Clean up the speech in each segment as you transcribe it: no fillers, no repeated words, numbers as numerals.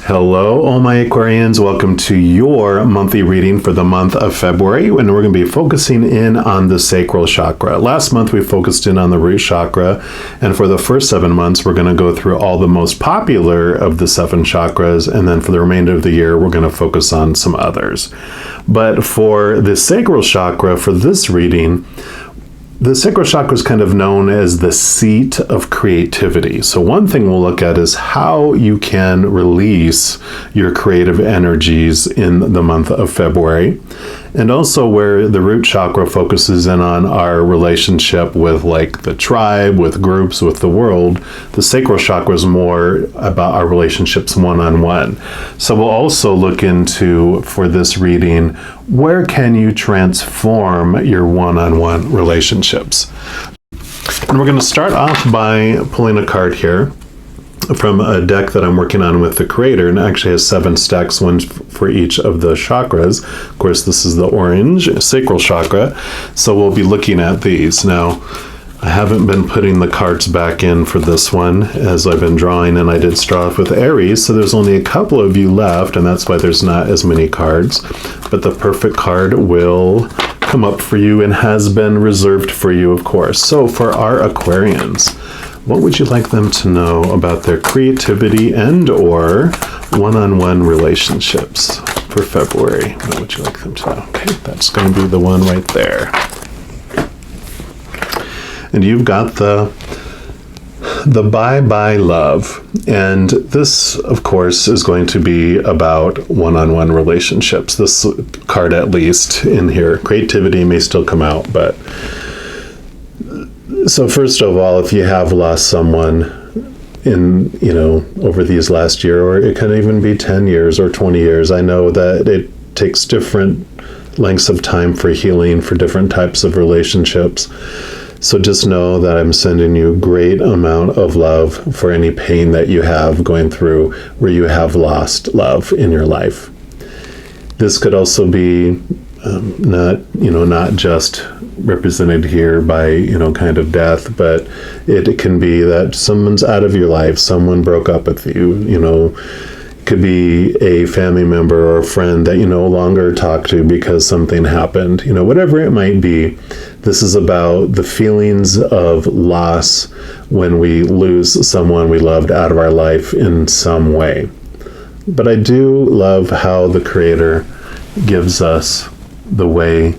Hello, all my Aquarians. Welcome to your monthly reading for the month of February, and we're going to be focusing in on the sacral chakra. Last month, we focused in on the root chakra, and for the first 7 months, we're going to go through all the most popular of the 7 chakras, and then for the remainder of the year, we're going to focus on some others. But for the sacral chakra, for this reading, the sacral chakra is kind of known as the seat of creativity. So one thing we'll look at is how you can release your creative energies in the month of February. And also where the root chakra focuses in on our relationship with like the tribe, with groups, with the world. The sacral chakra is more about our relationships one-on-one. So we'll also look into, for this reading, where can you transform your one-on-one relationships? And we're going to start off by pulling a card here from a deck that I'm working on with the creator, and it actually has 7 stacks, one for each of the chakras. Of course, this is the orange sacral chakra, so we'll be looking at these. Now, I haven't been putting the cards back in for this one as I've been drawing, and I did start off with Aries, so there's only a couple of you left, and that's why there's not as many cards. But the perfect card will come up for you and has been reserved for you, of course. So for our Aquarians, what would you like them to know about their creativity and or one-on-one relationships for February? What would you like them to know? Okay, that's going to be the one right there. And you've got the bye-bye love. And this, of course, is going to be about one-on-one relationships. This card, at least, in here. Creativity may still come out, but... So first of all, if you have lost someone in, over these last year, or it can even be 10 years or 20 years, I know that it takes different lengths of time for healing for different types of relationships. So just know that I'm sending you a great amount of love for any pain that you have going through where you have lost love in your life. This could also be not just represented here by, kind of death, but it can be that someone's out of your life, someone broke up with you, could be a family member or a friend that you no longer talk to because something happened, whatever it might be. This is about the feelings of loss when we lose someone we loved out of our life in some way. But I do love how the Creator gives us the way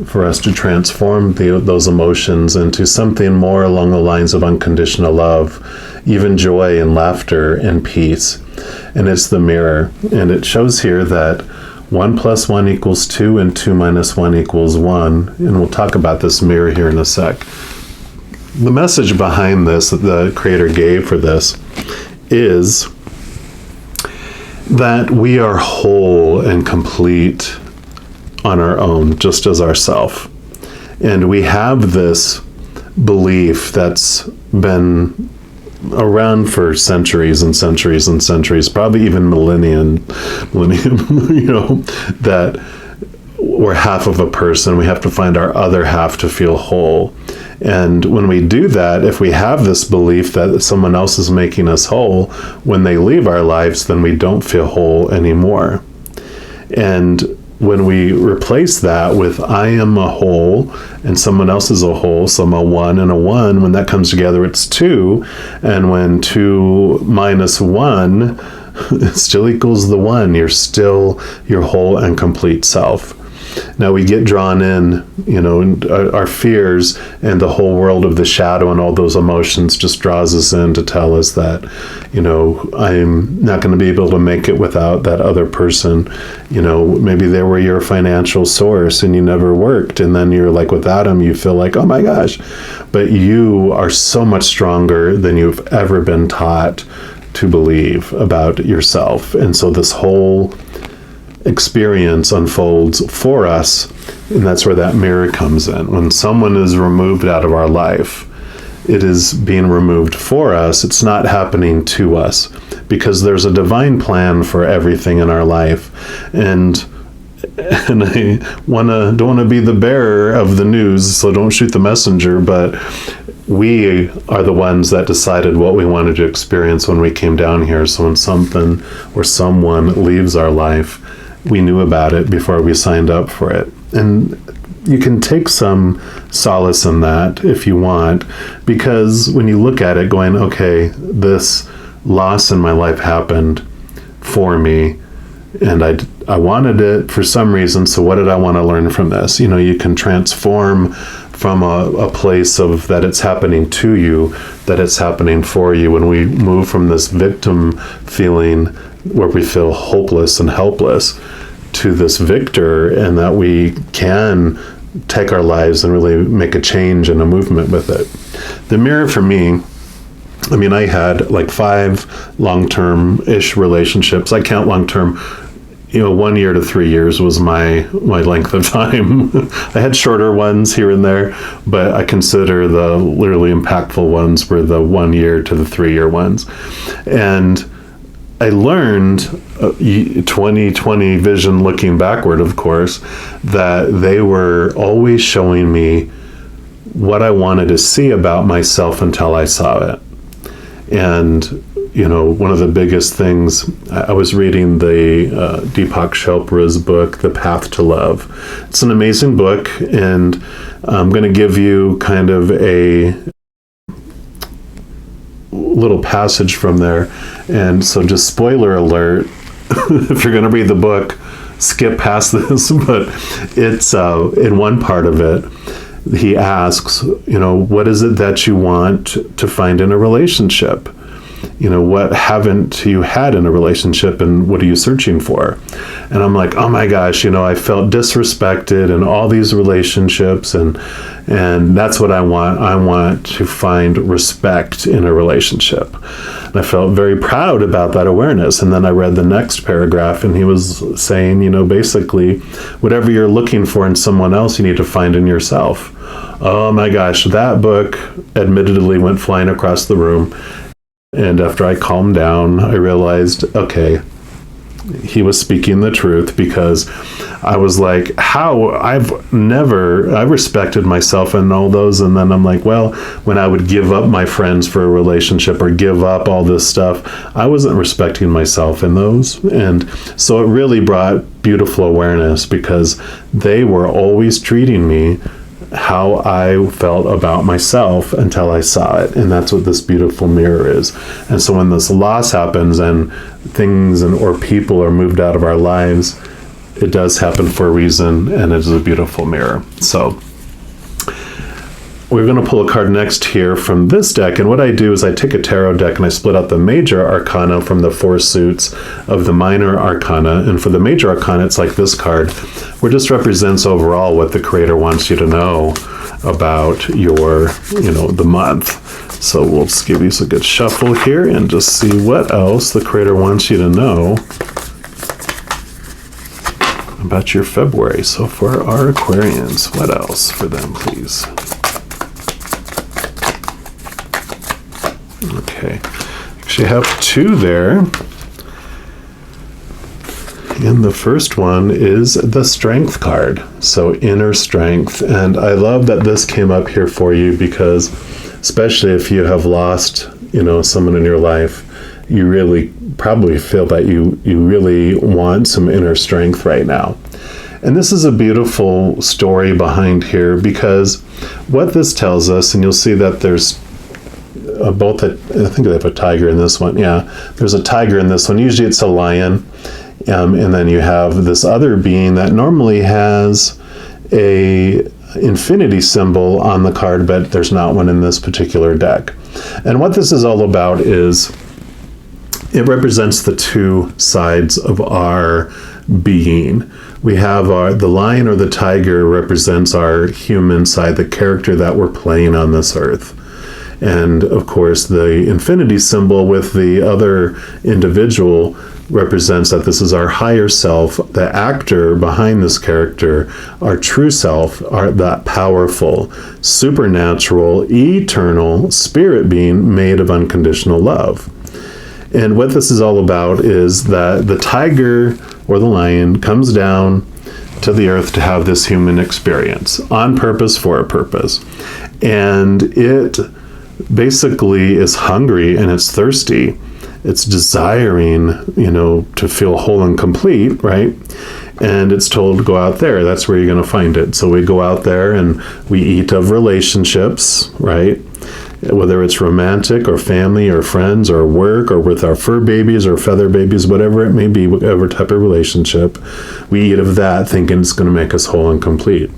for us to transform those emotions into something more along the lines of unconditional love, even joy and laughter and peace. And it's the mirror. And it shows here that 1 + 1 = 2 and 2 - 1 = 1. And we'll talk about this mirror here in a sec. The message behind this that the Creator gave for this is that we are whole and complete on our own, just as ourself. And we have this belief that's been around for centuries and centuries and centuries, probably even millennium, that we're half of a person. We have to find our other half to feel whole. And when we do that, if we have this belief that someone else is making us whole, when they leave our lives, then we don't feel whole anymore. And when we replace that with I am a whole and someone else is a whole, so I'm a 1 and a 1, when that comes together, it's 2. And when 2 - 1 still equals the 1, you're still your whole and complete self. Now we get drawn in, our fears and the whole world of the shadow and all those emotions just draws us in to tell us that, I'm not going to be able to make it without that other person. Maybe they were your financial source and you never worked. And then you're like, without them, you feel like, oh my gosh. But you are so much stronger than you've ever been taught to believe about yourself. And so this whole experience unfolds for us, and that's where that mirror comes in. When someone is removed out of our life, it is being removed for us. It's not happening to us, because there's a divine plan for everything in our life. And and I don't want to be the bearer of the news, so don't shoot the messenger, but we are the ones that decided what we wanted to experience when we came down here. So when something or someone leaves our life, we knew about it before we signed up for it. And you can take some solace in that if you want, because when you look at it going, okay, this loss in my life happened for me, and I wanted it for some reason, so what did I want to learn from this? You know, you can transform from a place of that it's happening to you, that it's happening for you. When we move from this victim feeling where we feel hopeless and helpless to this victor, and that we can take our lives and really make a change and a movement with it. The mirror for me, I mean, I had like 5 long-term-ish relationships. I count long-term, 1 year to 3 years was my length of time. I had shorter ones here and there, but I consider the literally impactful ones were the 1 year to the 3 year ones. And I learned 2020 vision looking backward, of course, that they were always showing me what I wanted to see about myself until I saw it. And one of the biggest things, I was reading the Deepak Chopra's book, The Path to Love. It's an amazing book, and I'm going to give you kind of a little passage from there. And so just spoiler alert, if you're going to read the book, skip past this, but it's in one part of it, he asks, what is it that you want to find in a relationship? What haven't you had in a relationship, and what are you searching for? And I'm like, oh my gosh, I felt disrespected in all these relationships, and that's what I want. I want to find respect in a relationship. And I felt very proud about that awareness. And then I read the next paragraph, and he was saying, basically, whatever you're looking for in someone else, you need to find in yourself. Oh my gosh, that book admittedly went flying across the room. And after I calmed down, I realized, okay, he was speaking the truth, because I was like, I respected myself in all those. And then I'm like, well, when I would give up my friends for a relationship or give up all this stuff, I wasn't respecting myself in those. And so it really brought beautiful awareness, because they were always treating me how I felt about myself until I saw it. And that's what this beautiful mirror is. And so when this loss happens and things or people are moved out of our lives, it does happen for a reason, and it is a beautiful mirror. So we're going to pull a card next here from this deck. And what I do is I take a tarot deck and I split out the major arcana from the 4 suits of the minor arcana. And for the major arcana, it's like this card, where it just represents overall what the creator wants you to know about your, the month. So we'll just give you a good shuffle here and just see what else the creator wants you to know about your February. So for our Aquarians, what else for them, please? Okay, actually I have 2 there. And the first one is the Strength card. So inner strength. And I love that this came up here for you, because especially if you have lost, someone in your life, you really probably feel that you really want some inner strength right now. And this is a beautiful story behind here, because what this tells us, and you'll see that there's I think they have a tiger in this one. Yeah, there's a tiger in this one. Usually it's a lion. And then you have this other being that normally has a infinity symbol on the card, but there's not one in this particular deck. And what this is all about is it represents the 2 sides of our being. We have the lion or the tiger represents our human side, the character that we're playing on this earth. And of course, the infinity symbol with the other individual represents that this is our higher self, the actor behind this character, our true self, that powerful, supernatural, eternal spirit being made of unconditional love. And what this is all about is that the tiger or the lion comes down to the earth to have this human experience on purpose for a purpose. And it basically is hungry and it's thirsty. It's desiring, to feel whole and complete, right? And it's told to go out there. That's where you're going to find it. So we go out there and we eat of relationships, right? Whether it's romantic or family or friends or work or with our fur babies or feather babies, whatever it may be, whatever type of relationship, we eat of that thinking it's going to make us whole and complete.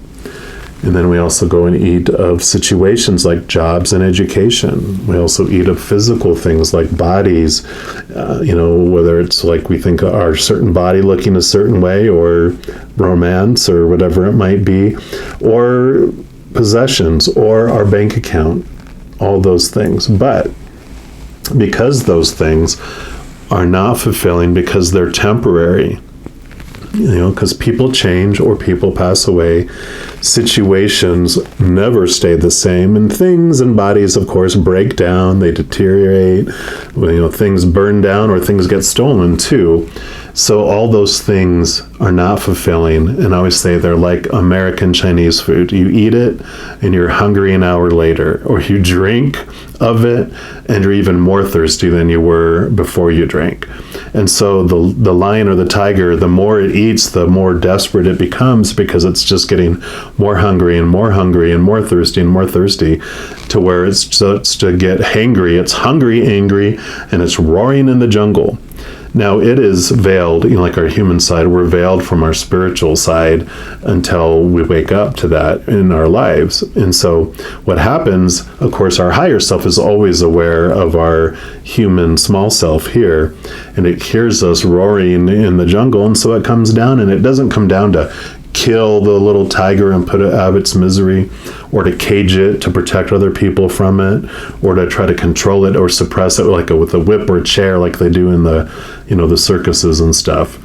And then we also go and eat of situations like jobs and education. We also eat of physical things like bodies, whether it's like we think our certain body looking a certain way, or romance, or whatever it might be, or possessions, or our bank account, all those things. But because those things are not fulfilling, because they're temporary, because people change or people pass away, situations never stay the same, and things and bodies, of course, break down, they deteriorate, things burn down or things get stolen too. So all those things are not fulfilling, and I always say they're like American Chinese food. You eat it and you're hungry an hour later, or you drink of it and you're even more thirsty than you were before you drank. And so the lion or the tiger, the more it eats, the more desperate it becomes, because it's just getting more hungry and more hungry and more thirsty and more thirsty, to where it starts to get hangry. It's hungry, angry, and it's roaring in the jungle. Now, it is veiled, like our human side, we're veiled from our spiritual side until we wake up to that in our lives. And so what happens, of course, our higher self is always aware of our human small self here, and it hears us roaring in the jungle, and so it comes down, and it doesn't come down to kill the little tiger and put it out of its misery, or to cage it to protect other people from it, or to try to control it or suppress it with a whip or a chair like they do in the circuses and stuff.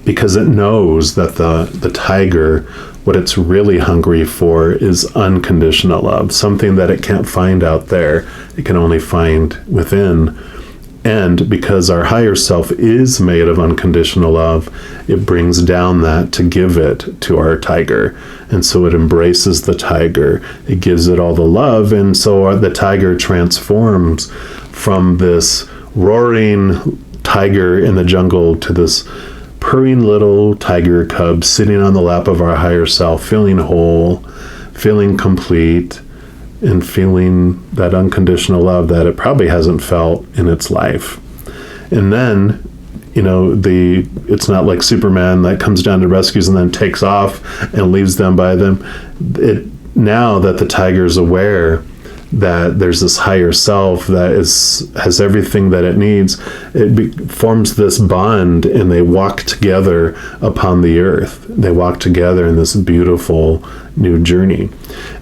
Because it knows that the tiger, what it's really hungry for is unconditional love, something that it can't find out there, it can only find within. And because our higher self is made of unconditional love, it brings down that to give it to our tiger. And so it embraces the tiger. It gives it all the love. And so the tiger transforms from this roaring tiger in the jungle to this purring little tiger cub sitting on the lap of our higher self, feeling whole, feeling complete, and feeling that unconditional love that it probably hasn't felt in its life. And then, it's not like Superman that comes down to rescues and then takes off and leaves them by them. Now that the tiger is aware that there's this higher self that has everything that it needs, it forms this bond, and they walk together upon the earth. They walk together in this beautiful new journey.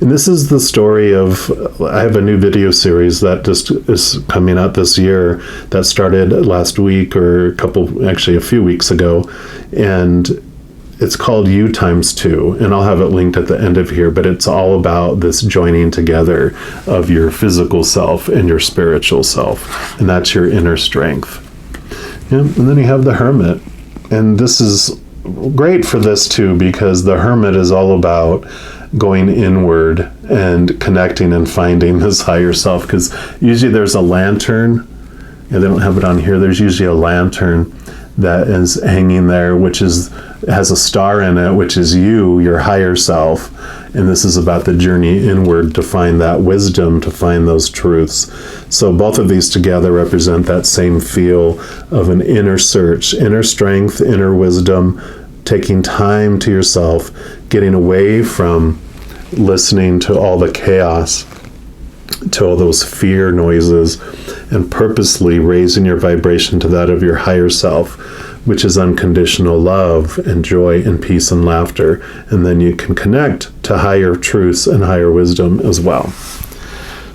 And this is the story of, I have a new video series that just is coming out this year that started last week, or a few weeks ago, and it's called U times 2, and I'll have it linked at the end of here, but it's all about this joining together of your physical self and your spiritual self, and that's your inner strength. Yeah, and then you have the Hermit, and this is great for this too, because the Hermit is all about going inward and connecting and finding this higher self, because usually there's a lantern, and they don't have it on here, there's usually a lantern that is hanging there, which has a star in it, which is you, your higher self. And this is about the journey inward to find that wisdom, to find those truths. So both of these together represent that same feel of an inner search, inner strength, inner wisdom, taking time to yourself, getting away from listening to all the chaos, to all those fear noises, and purposely raising your vibration to that of your higher self, which is unconditional love and joy and peace and laughter. And then you can connect to higher truths and higher wisdom as well.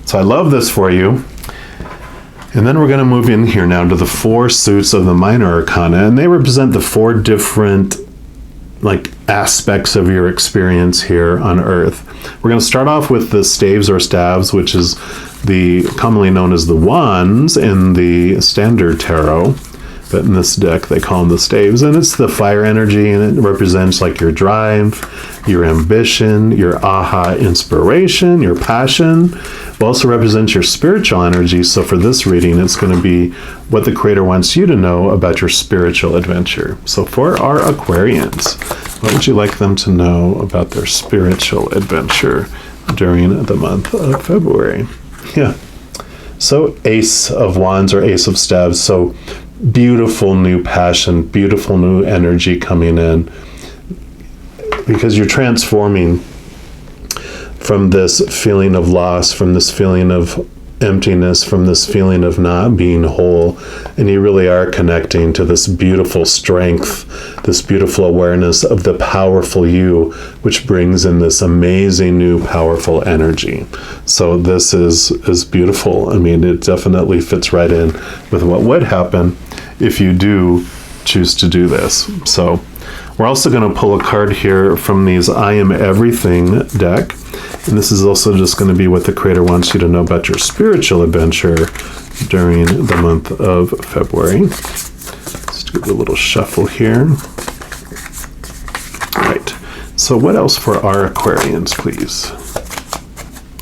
So I love this for you. And then we're going to move in here now to the 4 suits of the minor arcana, and they represent the 4 different aspects of your experience here on Earth. We're going to start off with the staves or staves, which is commonly known as the wands in the standard tarot. but in this deck they call them the staves, and it's the fire energy, and it represents like your drive, your ambition, your aha inspiration, your passion. It also represents your spiritual energy. So for this reading, it's going to be what the Creator wants you to know about your spiritual adventure. So for our Aquarians, what would you like them to know about their spiritual adventure during the month of February? Yeah. So Ace of Wands or Ace of Staves. So beautiful new passion, beautiful new energy coming in, because you're transforming from this feeling of loss, from this feeling of emptiness, from this feeling of not being whole, and you really are connecting to this beautiful strength, this beautiful awareness of the powerful you, which brings in this amazing new powerful energy. So this is beautiful. I mean, it definitely fits right in with what would happen if you do choose to do this. So we're also going to pull a card here from these I Am Everything deck. And this is also just going to be what the Creator wants you to know about your spiritual adventure during the month of February. Let's do a little shuffle here. All right. So what else for our Aquarians, please?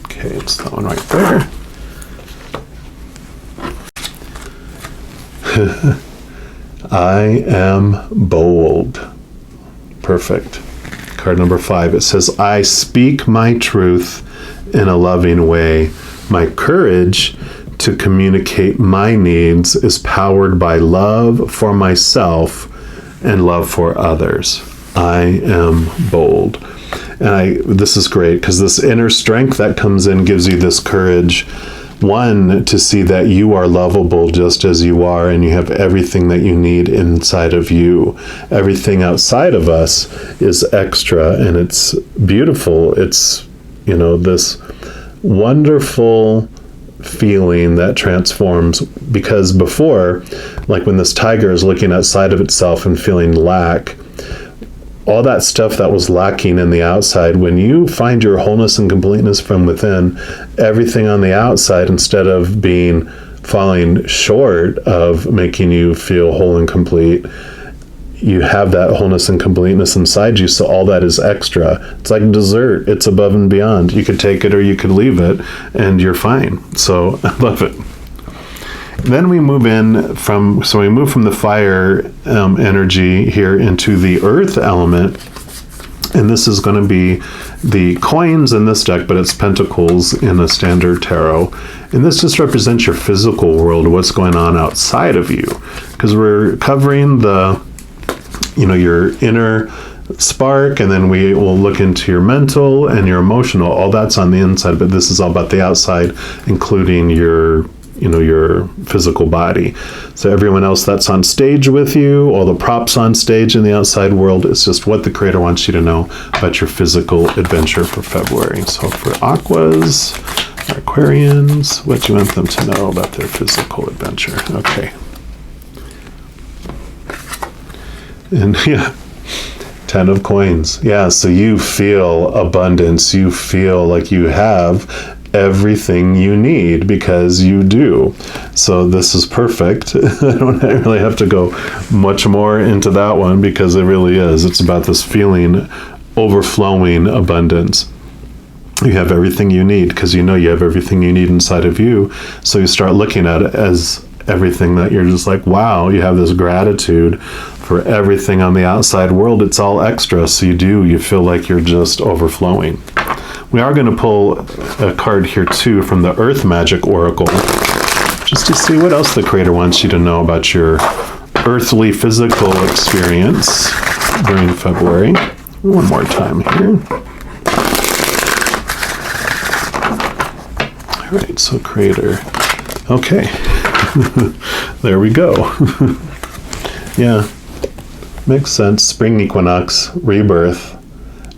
Okay, it's that one right there. I am bold. Perfect. Card number 5, it says, I speak my truth in a loving way. My courage to communicate my needs is powered by love for myself and love for others. I am bold. And this is great, because this inner strength that comes in gives you this courage. One, to see that you are lovable just as you are, and you have everything that you need inside of you. Everything outside of us is extra, and it's beautiful. It's, this wonderful feeling that transforms, because before, like when this tiger is looking outside of itself and feeling lack, all that stuff that was lacking in the outside, when you find your wholeness and completeness from within, everything on the outside, instead of falling short of making you feel whole and complete, you have that wholeness and completeness inside you, so all that is extra. It's like dessert. It's above and beyond. You could take it or you could leave it, and you're fine. So I love it. Then we move from the fire energy here into the earth element, and this is going to be the coins in this deck, but it's pentacles in a standard tarot, and this just represents your physical world, what's going on outside of you, because we're covering your inner spark, and then we will look into your mental and your emotional. All that's on the inside, but this is all about the outside, including your physical body. So everyone else that's on stage with you, all the props on stage in the outside world, is just what the Creator wants you to know about your physical adventure for February. So for Aquas, Aquarians, what do you want them to know about their physical adventure? Okay. And yeah, 10 of coins. Yeah, so you feel abundance. You feel like you have everything you need, because you do. So this is perfect. I don't really have to go much more into that one, because it really is. It's about this feeling, overflowing abundance. You have everything you need, because you have everything you need inside of you. So you start looking at it as everything that you're just like, wow, you have this gratitude for everything on the outside world. It's all extra. So you feel like you're just overflowing. We are going to pull a card here too from the Earth Magic Oracle, just to see what else the Creator wants you to know about your earthly physical experience during February. One more time here. All right, so Creator. Okay, there we go. Yeah, makes sense. Spring equinox, rebirth.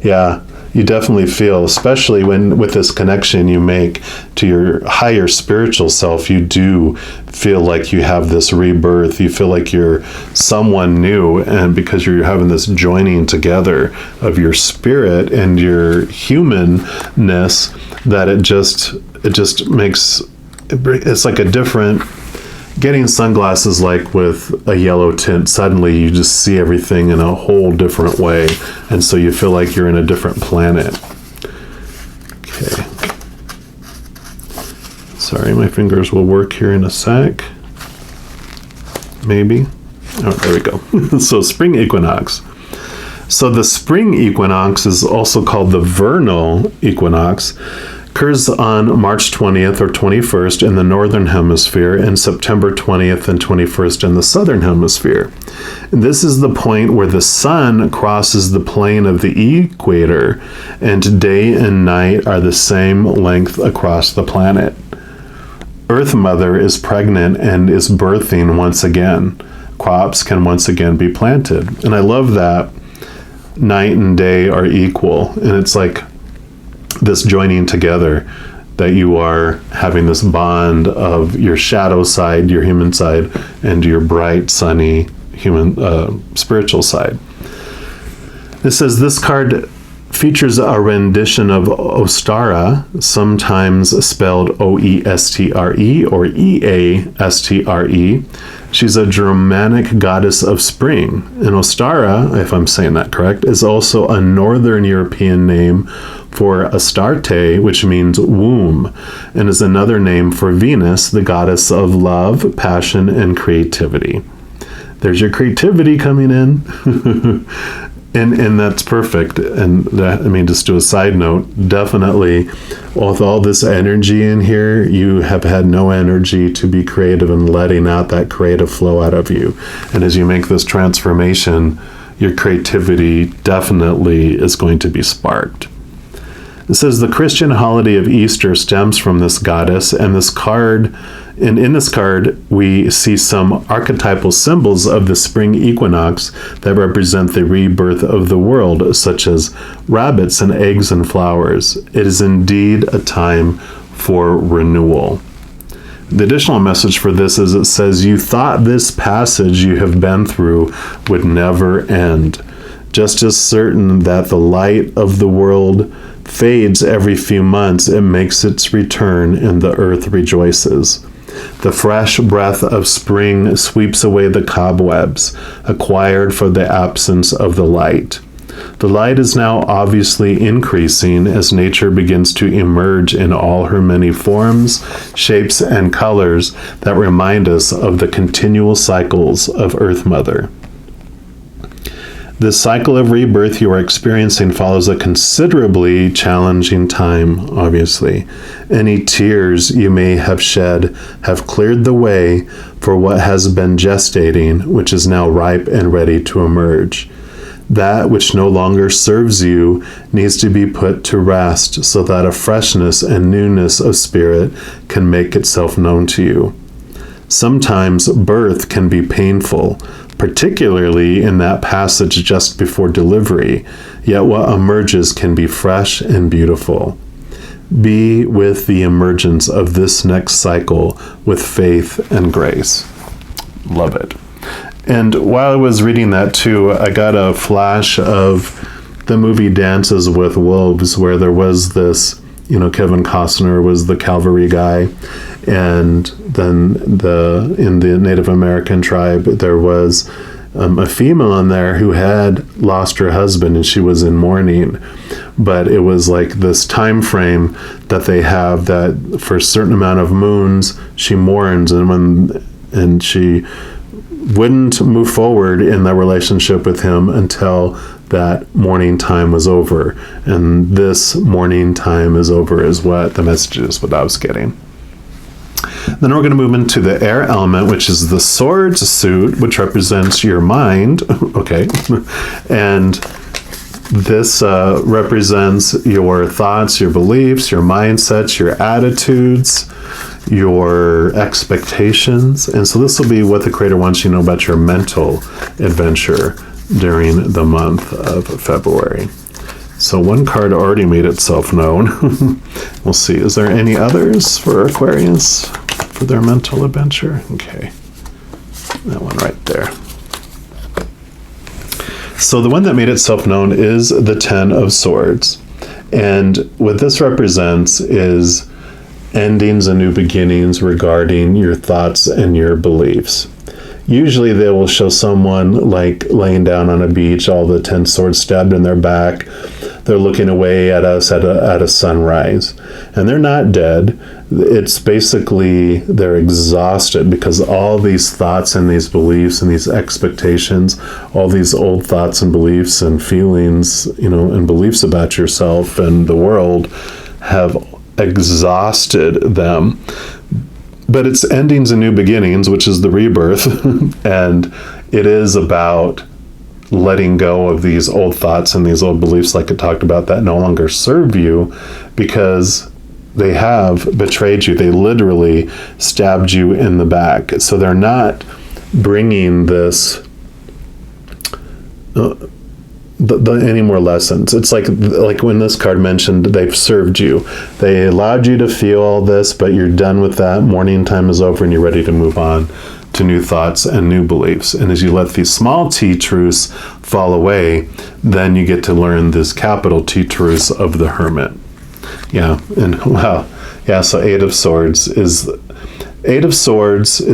Yeah. You definitely feel, especially with this connection you make to your higher spiritual self, you do feel like you have this rebirth. You feel like you're someone new, and because you're having this joining together of your spirit and your humanness, that it just makes, it's like a different getting sunglasses like with a yellow tint, suddenly you just see everything in a whole different way. And so you feel like you're in a different planet. Okay. Sorry, my fingers will work here in a sec. Maybe. Oh, there we go. So spring equinox. So the spring equinox is also called the vernal equinox. Occurs on March 20th or 21st in the northern hemisphere and September 20th and 21st in the southern hemisphere. And this is the point where the sun crosses the plane of the equator and day and night are the same length across the planet. Earth Mother is pregnant and is birthing once again. Crops can once again be planted. And I love that night and day are equal. And it's like this joining together, that you are having this bond of your shadow side, your human side, and your bright, sunny, human, spiritual side. It says this card features a rendition of Ostara, sometimes spelled O-E-S-T-R-E or E-A-S-T-R-E. She's a Germanic goddess of spring. And Ostara, if I'm saying that correct, is also a Northern European name for Astarte, which means womb, and is another name for Venus, the goddess of love, passion, and creativity. There's your creativity coming in. And that's perfect. And that, I mean, just to a side note, definitely with all this energy in here, you have had no energy to be creative and letting out that creative flow out of you. And as you make this transformation, your creativity definitely is going to be sparked. It says the Christian holiday of Easter stems from this goddess, and this card, and in this card, we see some archetypal symbols of the spring equinox that represent the rebirth of the world, such as rabbits and eggs and flowers. It is indeed a time for renewal. The additional message for this is it says, you thought this passage you have been through would never end. Just as certain that the light of the world fades every few months, it makes its return and the earth rejoices. The fresh breath of spring sweeps away the cobwebs acquired for the absence of the light. The light is now obviously increasing as nature begins to emerge in all her many forms, shapes, and colors that remind us of the continual cycles of Earth Mother. This cycle of rebirth you are experiencing follows a considerably challenging time, obviously. Any tears you may have shed have cleared the way for what has been gestating, which is now ripe and ready to emerge. That which no longer serves you needs to be put to rest so that a freshness and newness of spirit can make itself known to you. Sometimes birth can be painful, particularly in that passage just before delivery, yet what emerges can be fresh and beautiful. Be with the emergence of this next cycle with faith and grace. Love it. And while I was reading that too, I got a flash of the movie Dances with Wolves, where there was this, Kevin Costner was the cavalry guy, and then in the Native American tribe, there was a female in there who had lost her husband and she was in mourning. But it was like this time frame that they have that for a certain amount of moons, she mourns, and she wouldn't move forward in the relationship with him until that mourning time was over. And this mourning time is over is what the message is, what I was getting. Then we're going to move into the air element, which is the swords suit, which represents your mind. Okay. And this represents your thoughts, your beliefs, your mindsets, your attitudes, your expectations. And so this will be what the Creator wants you to know about your mental adventure during the month of February. So one card already made itself known. We'll see. Is there any others for Aquarius for their mental adventure? Okay. That one right there. So the one that made itself known is the Ten of Swords. And what this represents is endings and new beginnings regarding your thoughts and your beliefs. Usually they will show someone like laying down on a beach, all the 10 swords stabbed in their back. They're looking away at us at a sunrise. And they're not dead. It's basically they're exhausted because all these thoughts and these beliefs and these expectations, all these old thoughts and beliefs and feelings, and beliefs about yourself and the world have exhausted them. But it's endings and new beginnings, which is the rebirth. And it is about letting go of these old thoughts and these old beliefs, like it talked about, that no longer serve you because they have betrayed you. They literally stabbed you in the back. So they're not bringing this any more lessons. It's like when this card mentioned they've served you. They allowed you to feel all this, but you're done with that. Morning time is over and you're ready to move on to new thoughts and new beliefs. And as you let these small T truths fall away, then you get to learn this capital T truths of the Hermit. Yeah, and wow. Yeah, so Eight of Swords is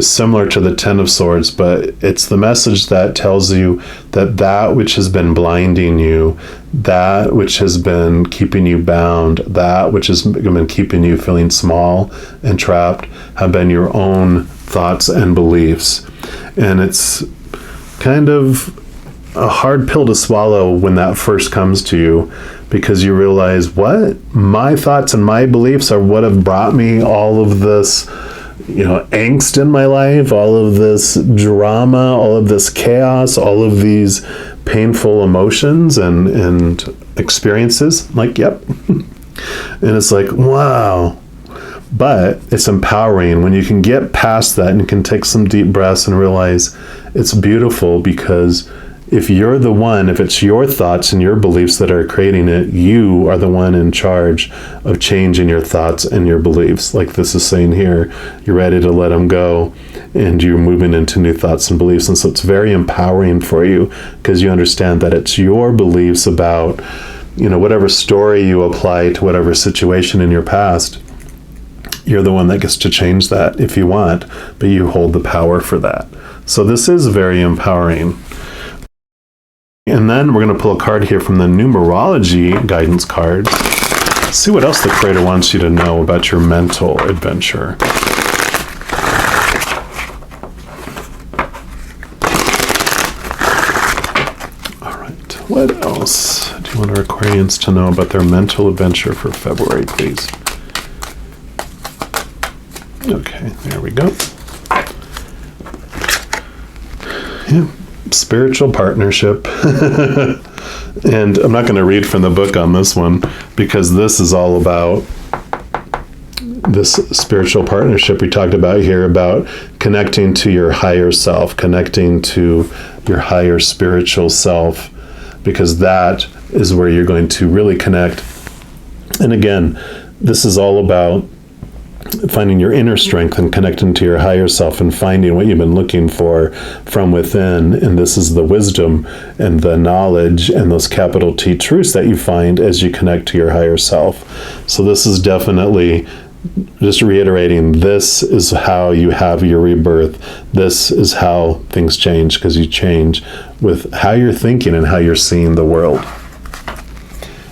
similar to the 10 of Swords, but it's the message that tells you that which has been blinding you, that which has been keeping you bound, that which has been keeping you feeling small and trapped, have been your own thoughts and beliefs. And it's kind of a hard pill to swallow when that first comes to you, because you realize, what? My thoughts and my beliefs are what have brought me all of this angst in my life, all of this drama, all of this chaos, all of these painful emotions and experiences. Like, yep. And it's like, wow. But it's empowering when you can get past that and you can take some deep breaths and realize it's beautiful, because if you're the one, if it's your thoughts and your beliefs that are creating it, you are the one in charge of changing your thoughts and your beliefs. Like this is saying here, you're ready to let them go and you're moving into new thoughts and beliefs. And so it's very empowering for you because you understand that it's your beliefs about, whatever story you apply to whatever situation in your past. You're the one that gets to change that if you want, but you hold the power for that. So this is very empowering. And then we're going to pull a card here from the numerology guidance card. See what else the creator wants you to know about your mental adventure. All right. What else do you want our Aquarians to know about their mental adventure for February, please? Okay, there we go. Yeah. Spiritual partnership. And I'm not going to read from the book on this one, because this is all about this spiritual partnership we talked about here, about connecting to your higher self, connecting to your higher spiritual self, because that is where you're going to really connect. And again, this is all about finding your inner strength and connecting to your higher self and finding what you've been looking for from within. And this is the wisdom and the knowledge and those capital T truths that you find as you connect to your higher self. So this is definitely just reiterating, this is how you have your rebirth. This is how things change, because you change with how you're thinking and how you're seeing the world.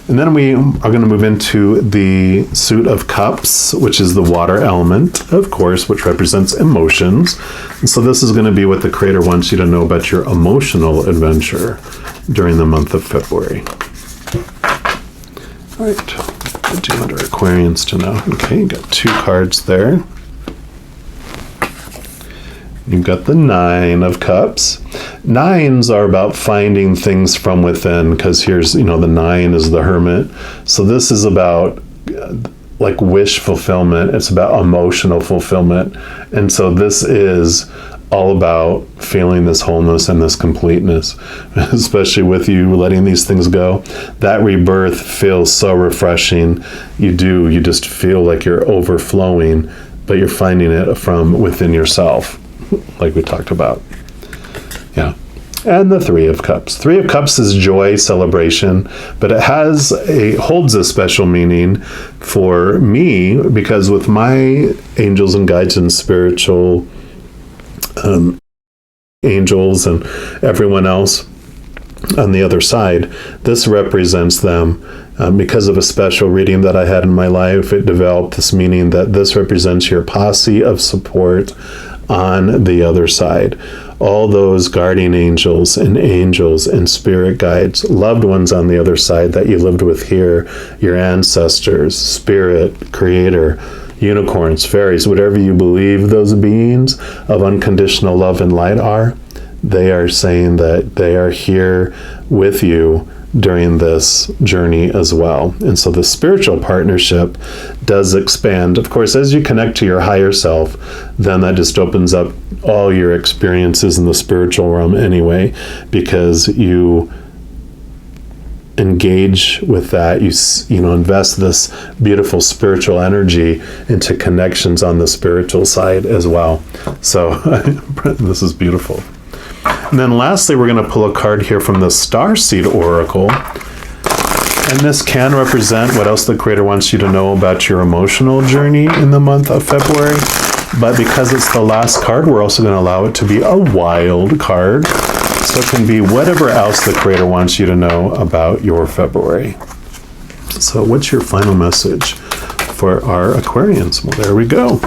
And then we are going to move into the Suit of Cups, which is the water element, of course, which represents emotions. And so this is going to be what the creator wants you to know about your emotional adventure during the month of February. All right. What do you want our Aquarians to know? Okay, you got 2 cards there. You've got the 9 of Cups. 9s are about finding things from within, because here's, the 9 is the Hermit. So this is about like wish fulfillment. It's about emotional fulfillment. And so this is all about feeling this wholeness and this completeness, especially with you letting these things go. That rebirth feels so refreshing. You just feel like you're overflowing, but you're finding it from within yourself, like we talked about. Yeah. and the Three of Cups. Three of Cups is joy, celebration, but it holds a special meaning for me because with my angels and guides and spiritual angels and everyone else on the other side, this represents them. Because of a special reading that I had in my life, it developed this meaning that this represents your posse of support on the other side. All those guardian angels and spirit guides, loved ones on the other side that you lived with here, your ancestors, spirit, creator, unicorns, fairies, whatever you believe those beings of unconditional love and light are, they are saying that they are here with you during this journey as well. And so the spiritual partnership does expand. Of course, as you connect to your higher self, then that just opens up all your experiences in the spiritual realm anyway, because you engage with that, you know, invest this beautiful spiritual energy into connections on the spiritual side as well. So this is beautiful. And then lastly, we're going to pull a card here from the Starseed Oracle. And this can represent what else the Creator wants you to know about your emotional journey in the month of February. But because it's the last card, we're also going to allow it to be a wild card. So it can be whatever else the Creator wants you to know about your February. So what's your final message for our Aquarians? Well, there we go.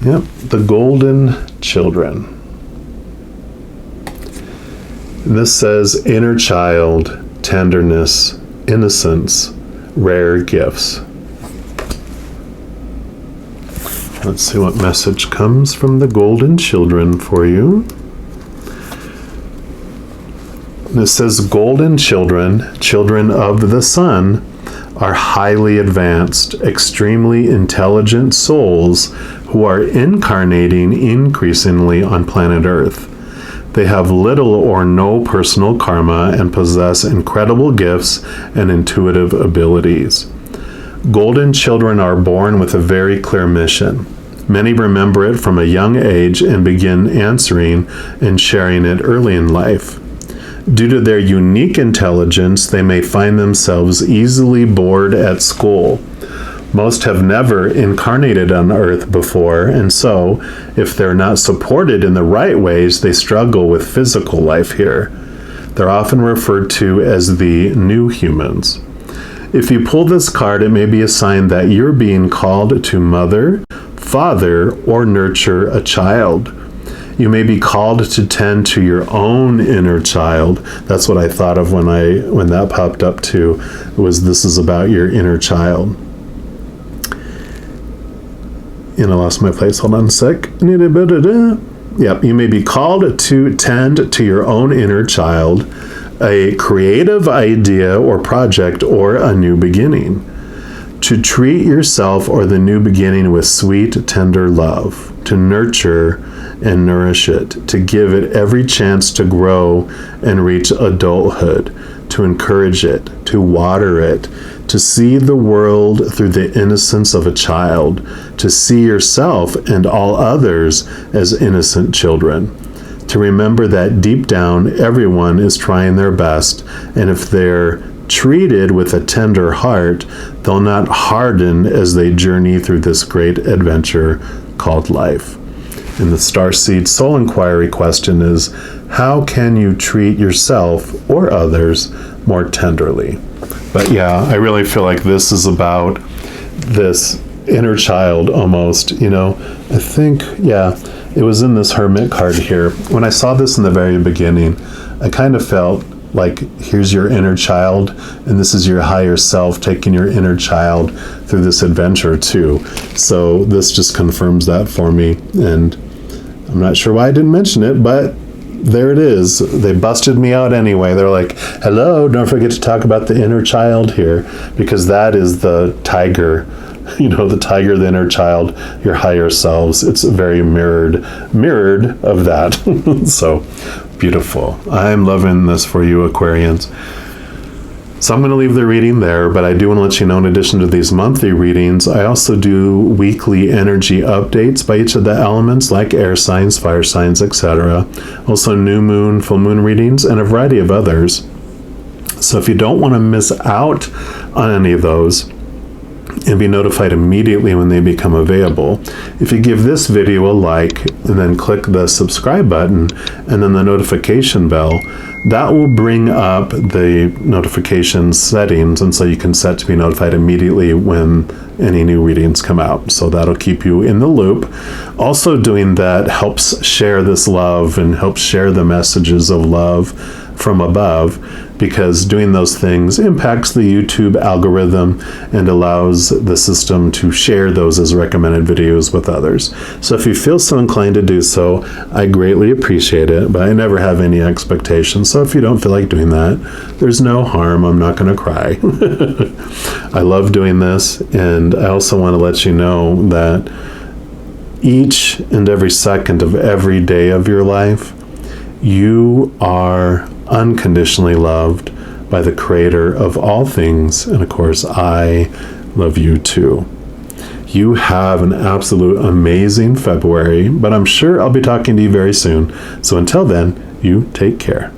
Yep, the Golden Children. And this says inner child, tenderness, innocence, rare gifts. Let's see what message comes from the Golden Children for you. And it says golden children, children of the sun, are highly advanced, extremely intelligent souls who are incarnating increasingly on planet Earth. They have little or no personal karma and possess incredible gifts and intuitive abilities. Golden children are born with a very clear mission. Many remember it from a young age and begin answering and sharing it early in life. Due to their unique intelligence, they may find themselves easily bored at school. Most have never incarnated on Earth before, and so, if they're not supported in the right ways, they struggle with physical life here. They're often referred to as the new humans. If you pull this card, it may be a sign that you're being called to mother, father, or nurture a child. You may be called to tend to your own inner child. That's what I thought of when that popped up too, was this is about your inner child. And I lost my place. Hold on a sec. Yep, you may be called to tend to your own inner child, a creative idea or project, or a new beginning. To treat yourself or the new beginning with sweet, tender love, to nurture and nourish it, to give it every chance to grow and reach adulthood, to encourage it, to water it, to see the world through the innocence of a child, to see yourself and all others as innocent children, to remember that deep down everyone is trying their best, and if they're treated with a tender heart, they'll not harden as they journey through this great adventure called life. And the Starseed Soul Inquiry question is, how can you treat yourself or others more tenderly? But yeah, I really feel like this is about this inner child almost, you know. I think, yeah, it was in this Hermit card here. When I saw this in the very beginning, I kind of felt like, here's your inner child, and this is your higher self taking your inner child through this adventure too. So this just confirms that for me, and I'm not sure why I didn't mention it, but there it is. They busted me out anyway. They're like, hello, don't forget to talk about the inner child here, because that is the tiger, you know, the tiger, the inner child, your higher selves. It's very mirrored of that. So beautiful. I'm loving this for you, Aquarians. So I'm going to leave the reading there, but I do want to let you know, in addition to these monthly readings, I also do weekly energy updates by each of the elements, like air signs, fire signs, etc. Also new moon, full moon readings, and a variety of others. So if you don't want to miss out on any of those and be notified immediately when they become available, if you give this video a like and then click the subscribe button and then the notification bell, that will bring up the notification settings, and so you can set to be notified immediately when any new readings come out. So that'll keep you in the loop. Also doing that helps share this love and helps share the messages of love from above, because doing those things impacts the YouTube algorithm and allows the system to share those as recommended videos with others. So if you feel so inclined to do so, I greatly appreciate it, but I never have any expectations. So if you don't feel like doing that, there's no harm. I'm not going to cry. I love doing this, and I also want to let you know that each and every second of every day of your life, you are unconditionally loved by the Creator of all things, and of course, I love you too. You have an absolute amazing February, but I'm sure I'll be talking to you very soon. So until then, you take care.